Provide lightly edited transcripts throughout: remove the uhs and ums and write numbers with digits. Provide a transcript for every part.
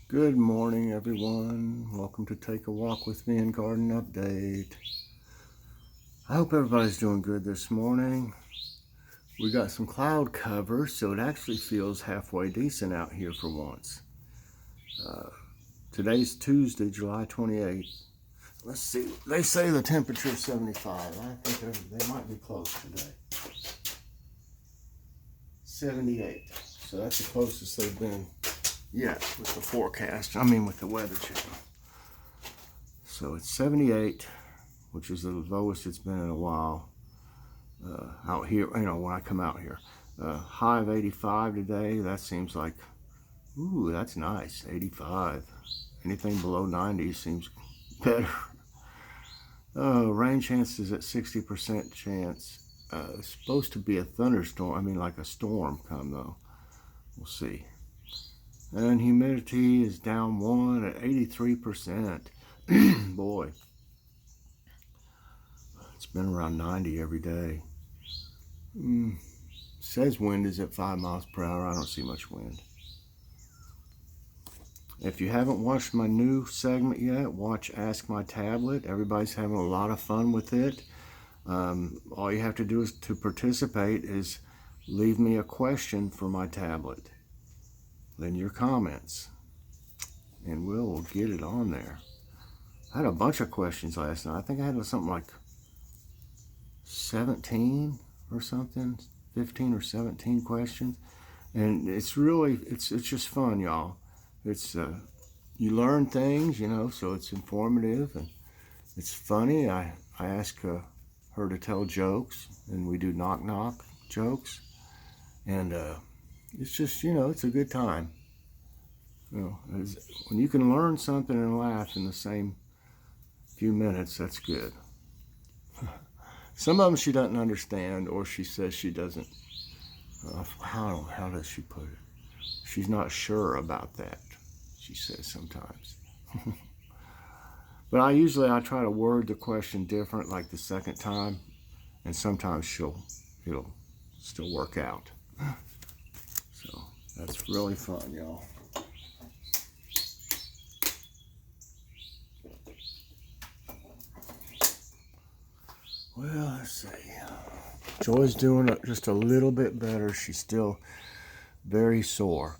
Good morning, everyone. Welcome to Take a Walk with Me and Garden Update. I hope everybody's doing good this morning. We got some cloud cover, so it actually feels halfway decent out here for once. Today's Tuesday, July 28th. Let's see. They say the temperature is 75. I think they might be close today. 78. So that's the closest they've been yet with the forecast. With the weather channel. So it's 78, which is the lowest it's been in a while out here, when I come out here. High of 85 today. That seems like, ooh, that's nice. 85. Anything below 90 seems better. Rain chances at 60% chance. It's supposed to be a thunderstorm, like a storm come though. We'll see. And humidity is down 1 at 83%. Boy, it's been around 90 every day. Says wind is at 5 miles per hour. I don't see much wind. If you haven't watched my new segment yet, watch Ask My Tablet. Everybody's having a lot of fun with it. All you have to do to participate is leave me a question for my tablet. Then your comments. And we'll get it on there. I had a bunch of questions last night. I think I had something like 17 or something. 15 or 17 questions. And it's just fun, y'all. It's you learn things, so it's informative and it's funny. I ask her to tell jokes, and we do knock jokes, and it's just it's a good time. When you can learn something and laugh in the same few minutes, that's good. Some of them she doesn't understand, or she says she doesn't. How does she put it? She's not sure about that, she says sometimes. But I try to word the question different, like the second time, and sometimes it'll still work out. So that's really fun, y'all. Well, let's see. Joy's doing just a little bit better. She's still very sore.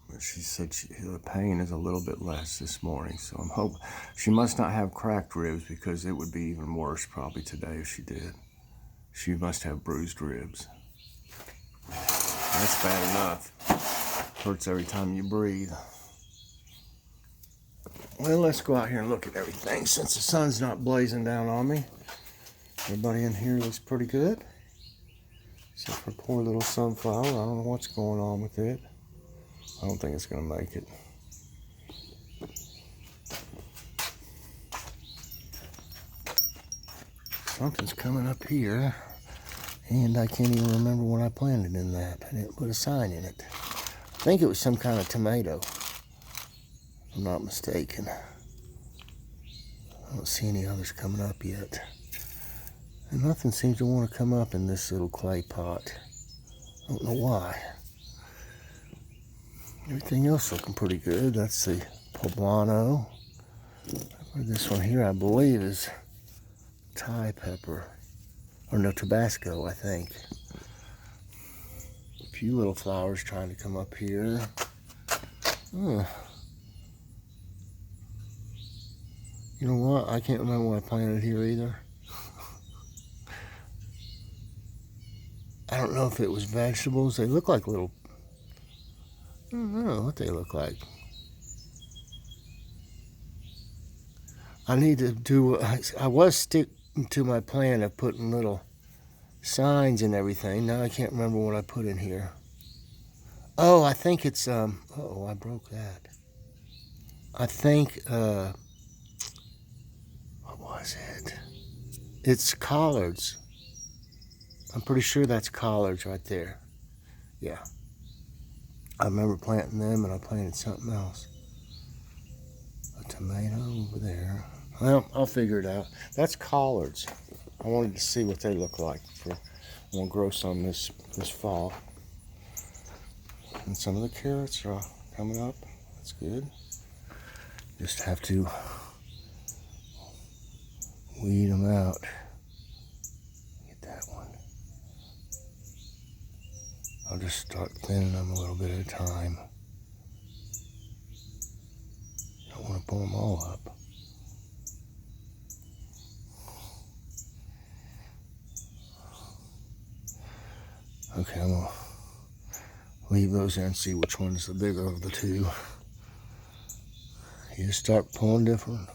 But she said the pain is a little bit less this morning. So I'm hoping she must not have cracked ribs, because it would be even worse probably today if she did. She must have bruised ribs. That's bad enough. Hurts every time you breathe. Well, let's go out here and look at everything since the sun's not blazing down on me. Everybody in here looks pretty good, except for poor little sunflower. I don't know what's going on with it. I don't think it's going to make it. Something's coming up here, and I can't even remember when I planted in that. I didn't put a sign in it. I think it was some kind of tomato, if I'm not mistaken. I don't see any others coming up yet. And nothing seems to want to come up in this little clay pot. I don't know why. Everything else looking pretty good. That's the poblano. This one here, I believe, is Thai pepper. Or no, Tabasco, I think. A few little flowers trying to come up here. You know what? I can't remember what I planted here either. I don't know if it was vegetables. They look like little... I don't know what they look like. I need to do... I was sticking to my plan of putting little signs and everything. Now I can't remember what I put in here. Oh, I think it's... Uh-oh, I broke that. I think... what was it? It's collards. I'm pretty sure that's collards right there. Yeah. I remember planting them, and I planted something else. A tomato over there. Well, I'll figure it out. That's collards. I wanted to see what they look like. I'm going to grow some this fall. And some of the carrots are coming up. That's good. Just have to weed them out. Get that one. I'll just start thinning them a little bit at a time. Don't want to pull them all up. Okay, I'm gonna leave those there and see which one is the bigger of the two. You just start pulling different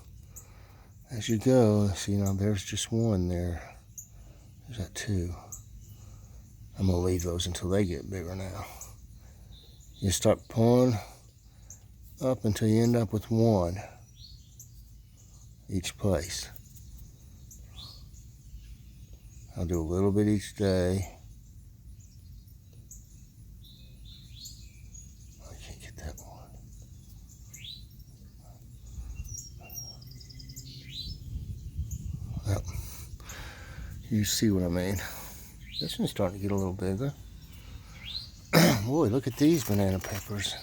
as you go. See, now there's just one there. There's that two. I'm gonna leave those until they get bigger now. You start pulling up until you end up with one each place. I'll do a little bit each day. I can't get that one. Well, you see what I mean. This one's starting to get a little bigger. Boy, look at these banana peppers.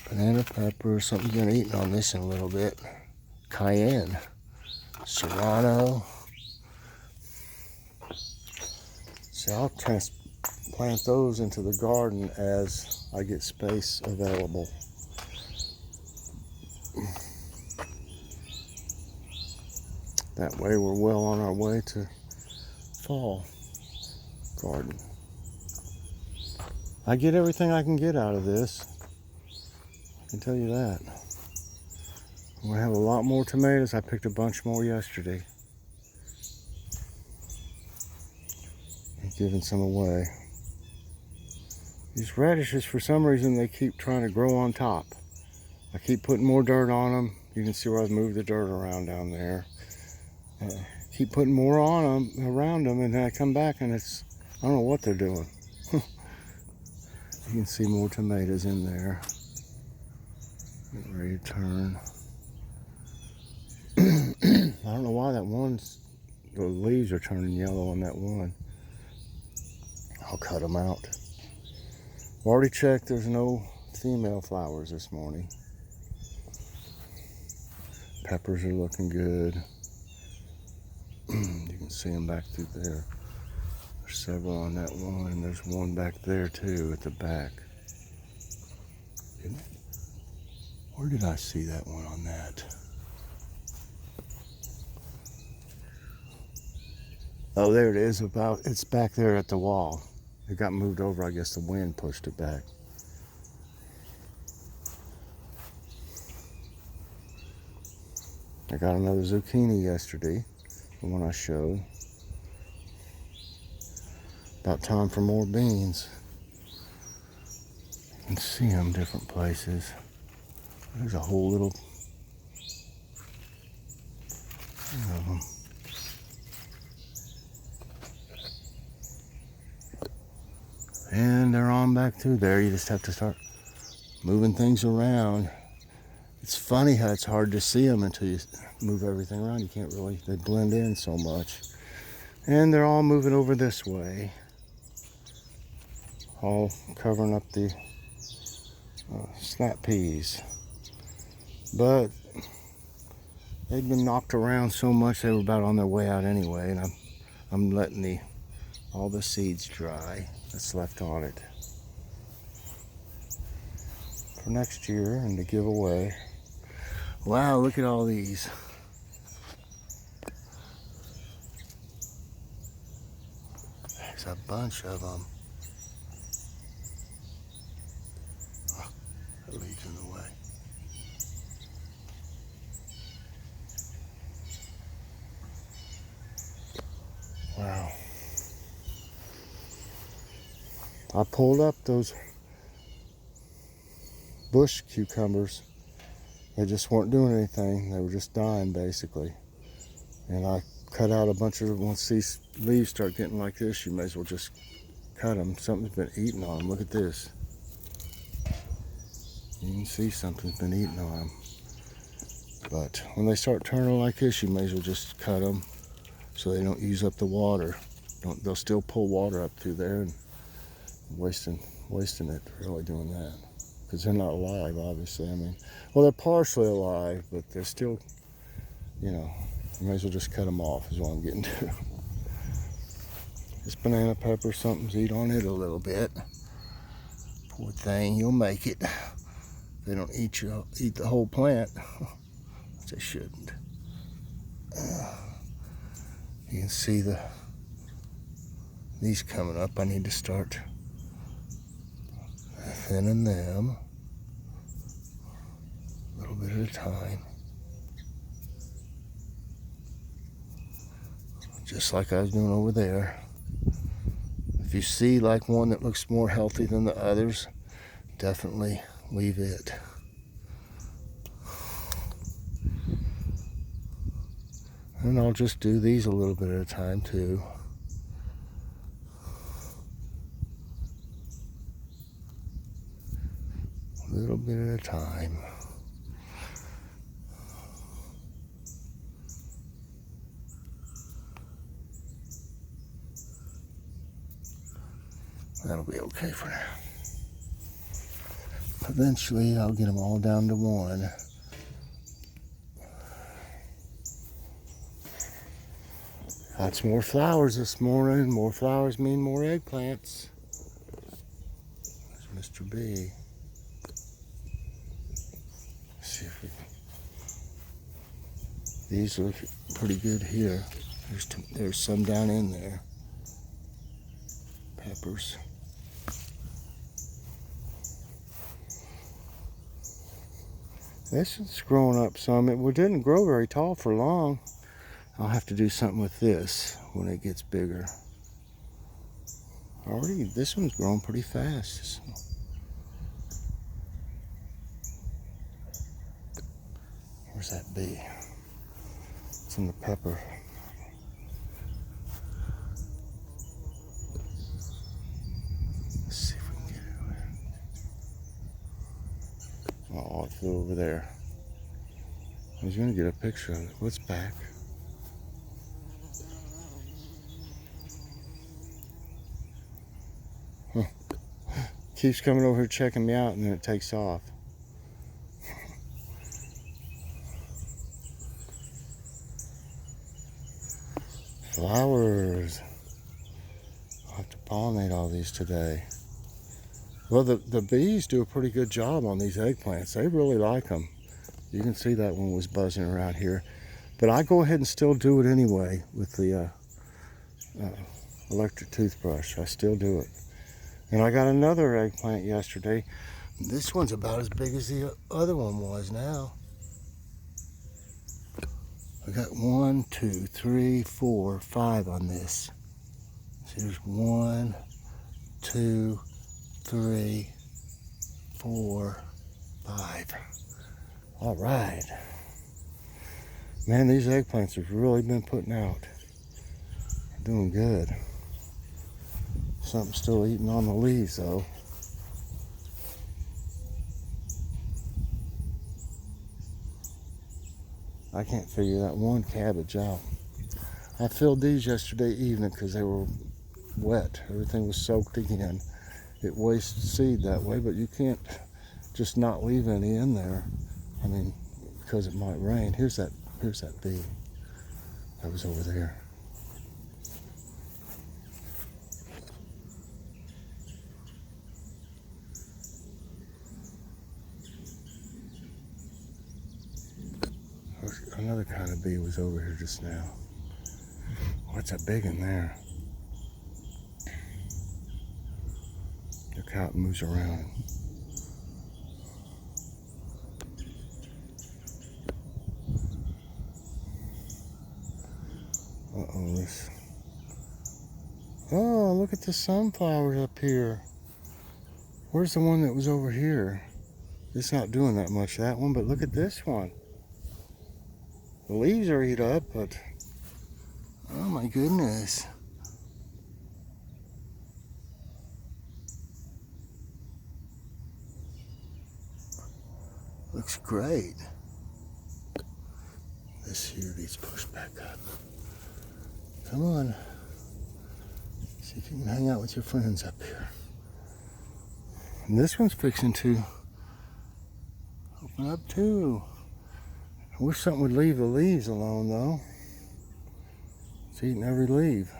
Banana pepper, something's been eating on this in a little bit. Cayenne, serrano. See, I'll transplant those into the garden as I get space available. That way we're well on our way to fall garden. I get everything I can get out of this. I can tell you that. I'm gonna have a lot more tomatoes. I picked a bunch more yesterday. I'm giving some away. These radishes, for some reason, they keep trying to grow on top. I keep putting more dirt on them. You can see where I've moved the dirt around down there. Keep putting more on them, around them, and then I come back and it's, I don't know what they're doing. You can see more tomatoes in there. Getting ready to turn. I don't know why that one's, the leaves are turning yellow on that one. I'll cut them out. Already checked, there's no female flowers this morning. Peppers are looking good. You can see them back through there. There's several on that one, and there's one back there too at the back. Where did I see that one on that? Oh, there it is. It's back there at the wall. It got moved over. I guess the wind pushed it back. I got another zucchini yesterday, the one I showed. About time for more beans. You can see them different places. There's a whole little of them. And they're on back through there. You just have to start moving things around. It's funny how it's hard to see them until you move everything around. You can't really, they blend in so much. And they're all moving over this way. All covering up the snap peas. But they've been knocked around so much they were about on their way out anyway. And I'm letting all the seeds dry that's left on it for next year and to give away. Wow, look at all these. There's a bunch of them. Oh, that leads in the way. Wow. I pulled up those bush cucumbers. They just weren't doing anything. They were just dying basically. And I cut out a bunch of them. Once these leaves start getting like this, you may as well just cut them. Something's been eating on them. Look at this. You can see something's been eating on them. But when they start turning like this, you may as well just cut them so they don't use up the water. they'll still pull water up through there and wasting it really doing that. Because they're not alive, obviously. I mean, well, they're partially alive, but they're still, you know, you may as well just cut them off is what I'm getting to. This banana pepper, something's eat on it a little bit. Poor thing, you'll make it. They don't eat the whole plant, which they shouldn't. You can see these coming up. I need to start thinning them a little bit at a time. Just like I was doing over there. If you see like one that looks more healthy than the others, definitely leave it. And I'll just do these a little bit at a time too. A little bit at a time. That'll be okay for now. Eventually, I'll get them all down to one. Got some more flowers this morning. More flowers mean more eggplants. There's Mr. B. Let's see if we can. These look pretty good here. There's some down in there. Peppers. This is growing up some. It didn't grow very tall for long. I'll have to do something with this when it gets bigger. Already, this one's growing pretty fast. Where's that bee? It's in the pepper. Let's see if we can get it over there. Oh, it flew over there. I was going to get a picture of it. What's back? Huh. Keeps coming over here checking me out and then it takes off. Flowers. I'll have to pollinate all these today. Well, the bees do a pretty good job on these eggplants. They really like them. You can see that one was buzzing around here. But I go ahead and still do it anyway with the electric toothbrush. I still do it. And I got another eggplant yesterday. This one's about as big as the other one was now. I got 1, 2, 3, 4, 5 on this. So there's 1, 2, 3, 4, 5. All right. Man, these eggplants have really been putting out. They're doing good. Something's still eating on the leaves though. I can't figure that one cabbage out. I filled these yesterday evening because they were wet. Everything was soaked again. It wastes seed that way, but you can't just not leave any in there. I mean, because it might rain. Here's that bee. That was over there. Another kind of bee was over here just now. What's that big in there? Look how it moves around. Uh-oh, this. Oh, look at the sunflowers up here. Where's the one that was over here? It's not doing that much, that one, but look at this one. The leaves are eat up, but oh my goodness. Looks great. This here needs pushed back up. Come on. See if you can hang out with your friends up here. And this one's fixing to open up too. I wish something would leave the leaves alone though. It's eating every leaf.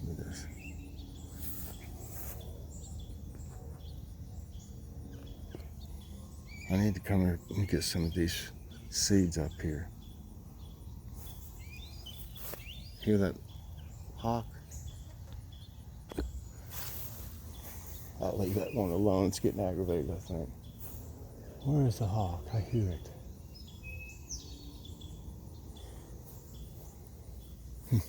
Look at this. I need to come here and get some of these seeds up here. Hear that hawk? I'll leave that one alone. It's getting aggravated, I think. Where is the hawk? I hear it.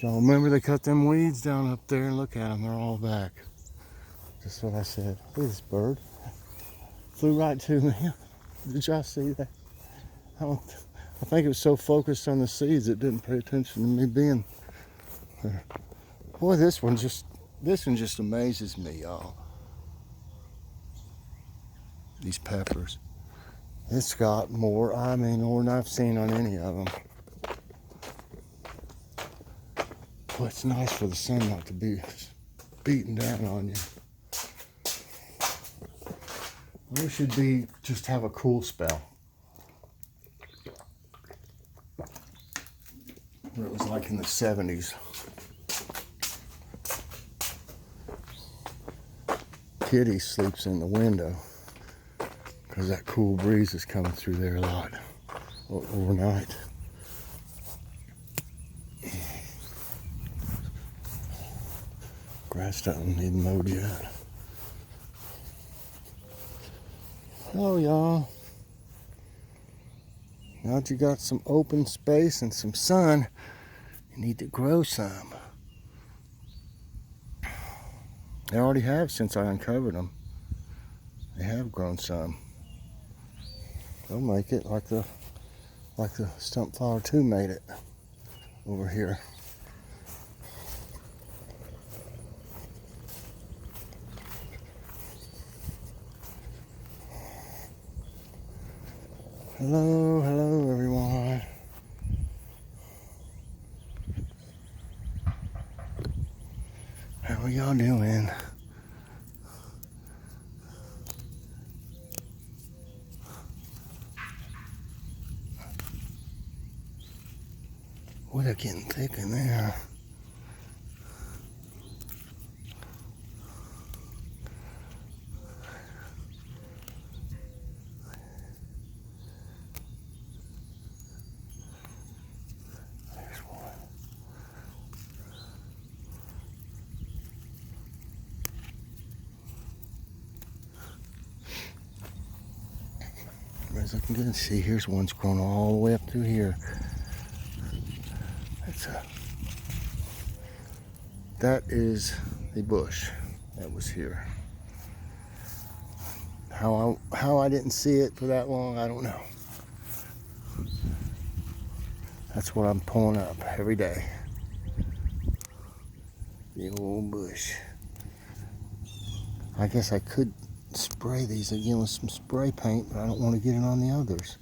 Y'all remember they cut them weeds down up there, and look at them, they're all back. Just what I said. Look at this bird. Flew right to me. Did y'all see that? I think it was so focused on the seeds it didn't pay attention to me being there. Boy, this one just amazes me, y'all. These peppers. It's got more, more than I've seen on any of them. Well, it's nice for the sun not to be beating down on you. I wish it'd be just have a cool spell. Where it was like in the 70s. Kitty sleeps in the window because that cool breeze is coming through there a lot overnight. Grass doesn't need mowed yet. Hello, y'all. Now that you got some open space and some sun, you need to grow some. They already have since I uncovered them. They have grown some. They'll make it like the stump flower 2 made it over here. Hello, hello everyone. How are y'all doing? Boy, they're getting thick in there. As I can see, here's one's grown all the way up through here. That is the bush that was here. How I didn't see it for that long, I don't know. That's what I'm pulling up every day. The old bush. I guess I could spray these again with some spray paint, but I don't want to get it on the others.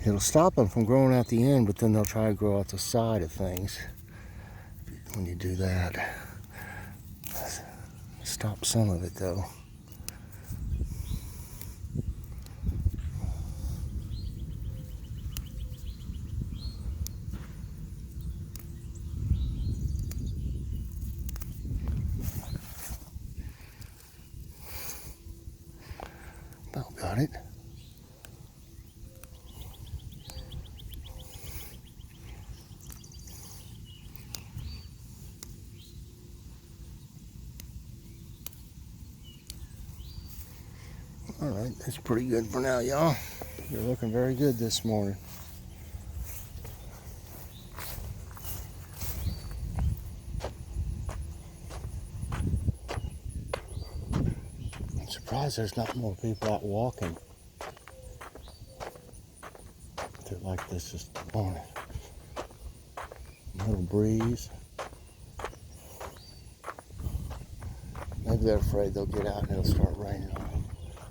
It'll stop them from growing out the end, but then they'll try to grow out the side of things when you do that. Stop some of it though. About got it. All right, that's pretty good for now, y'all. You're looking very good this morning. I'm surprised there's not more people out walking. They're like this this morning. A little breeze. Maybe they're afraid they'll get out and it'll start raining on them.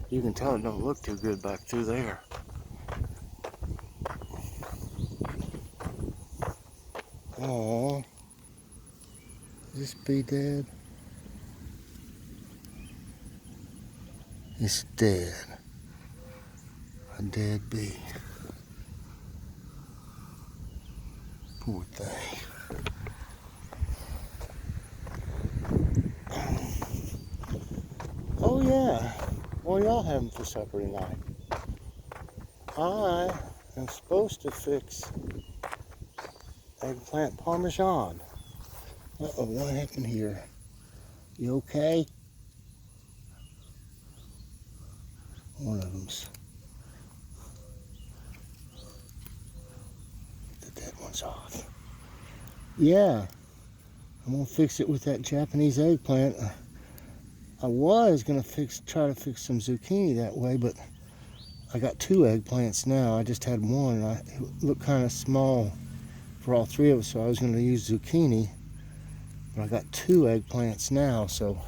You can tell it don't look too good back through there. Oh, this bee dead? It's dead. A dead bee. Poor thing. Oh yeah. What are y'all having for supper tonight? I am supposed to fix eggplant parmesan. Uh-oh, what happened here? You okay? One of them's. The dead one's off. Yeah, I'm gonna fix it with that Japanese eggplant. I was gonna try to fix some zucchini that way, but I got 2 eggplants now. I just had one, and it looked kind of small for all 3 of us, so I was gonna use zucchini. But I got 2 eggplants now, so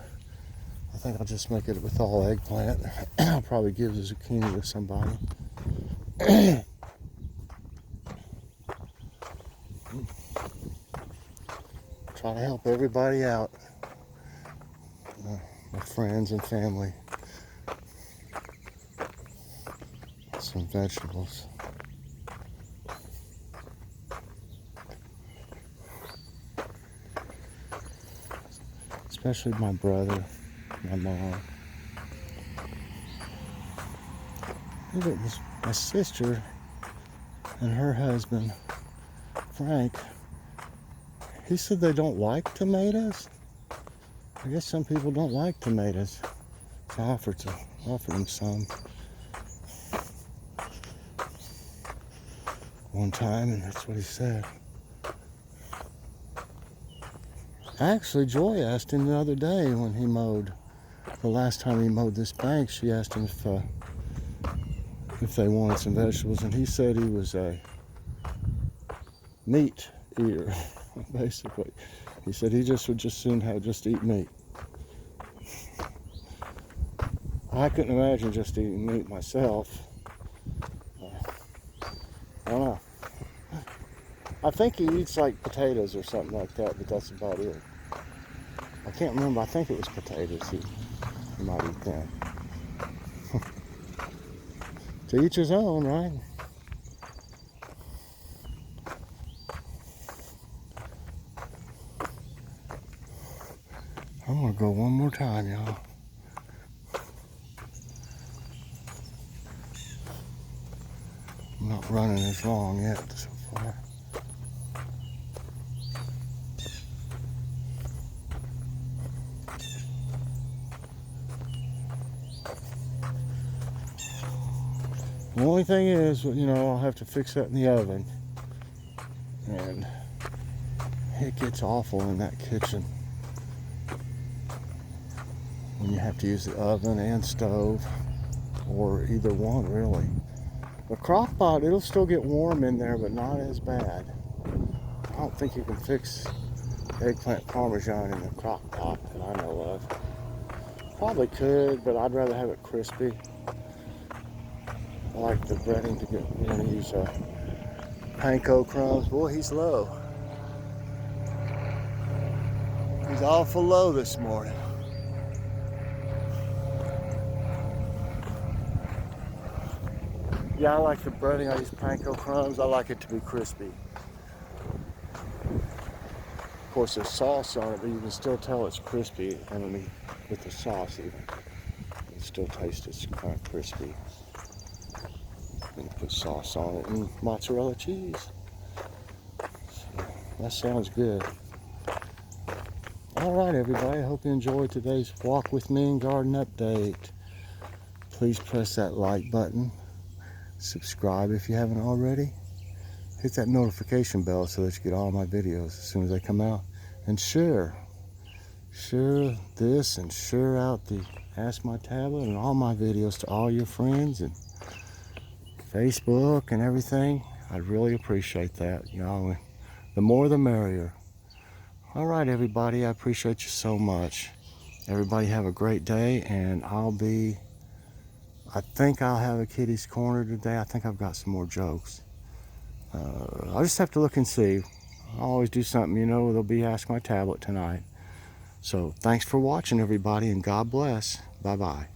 I think I'll just make it with all eggplant. I'll probably give the zucchini to somebody. Try to help everybody out. My friends and family. Some vegetables. Especially my brother, my mom. Look at this, my sister and her husband, Frank. He said they don't like tomatoes. I guess some people don't like tomatoes. So I offered them some one time, and that's what he said. Actually, Joy asked him the other day when he mowed. The last time he mowed this bank, she asked him if they wanted some vegetables, and he said he was a meat eater, basically. He said he would just soon just eat meat. I couldn't imagine just eating meat myself. I don't know. I think he eats like potatoes or something like that, but that's about it. I can't remember. I think it was potatoes. He might eat them. To each his own, right? I'm gonna go one more time, y'all. I'm not running as long yet so far. The only thing is, I'll have to fix that in the oven. And it gets awful in that kitchen when you have to use the oven and stove, or either one, really. The crock pot, it'll still get warm in there, but not as bad. I don't think you can fix eggplant parmesan in the crock pot that I know of. Probably could, but I'd rather have it crispy. I like the breading to get, use panko crumbs. Boy, he's low. He's awful low this morning. Yeah, I like the breading. I use panko crumbs. I like it to be crispy. Of course, there's sauce on it, but you can still tell it's crispy underneath with the sauce even. It still tastes it's kind of crispy. Then you put sauce on it and mozzarella cheese. So, that sounds good. All right, everybody. I hope you enjoyed today's Walk With Me and Garden update. Please press that like button. Subscribe if you haven't already. Hit that notification bell so that you get all my videos as soon as they come out. And share this and share out the Ask My Tablet and all my videos to all your friends and Facebook and everything. I'd really appreciate that. The more the merrier. All right, everybody. I appreciate you so much. Everybody have a great day, and I'll be I think I'll have a kitty's corner today. I think I've got some more jokes. I'll just have to look and see. I always do something, you know. There'll be Ask My Tablet tonight. So thanks for watching, everybody, and God bless. Bye-bye.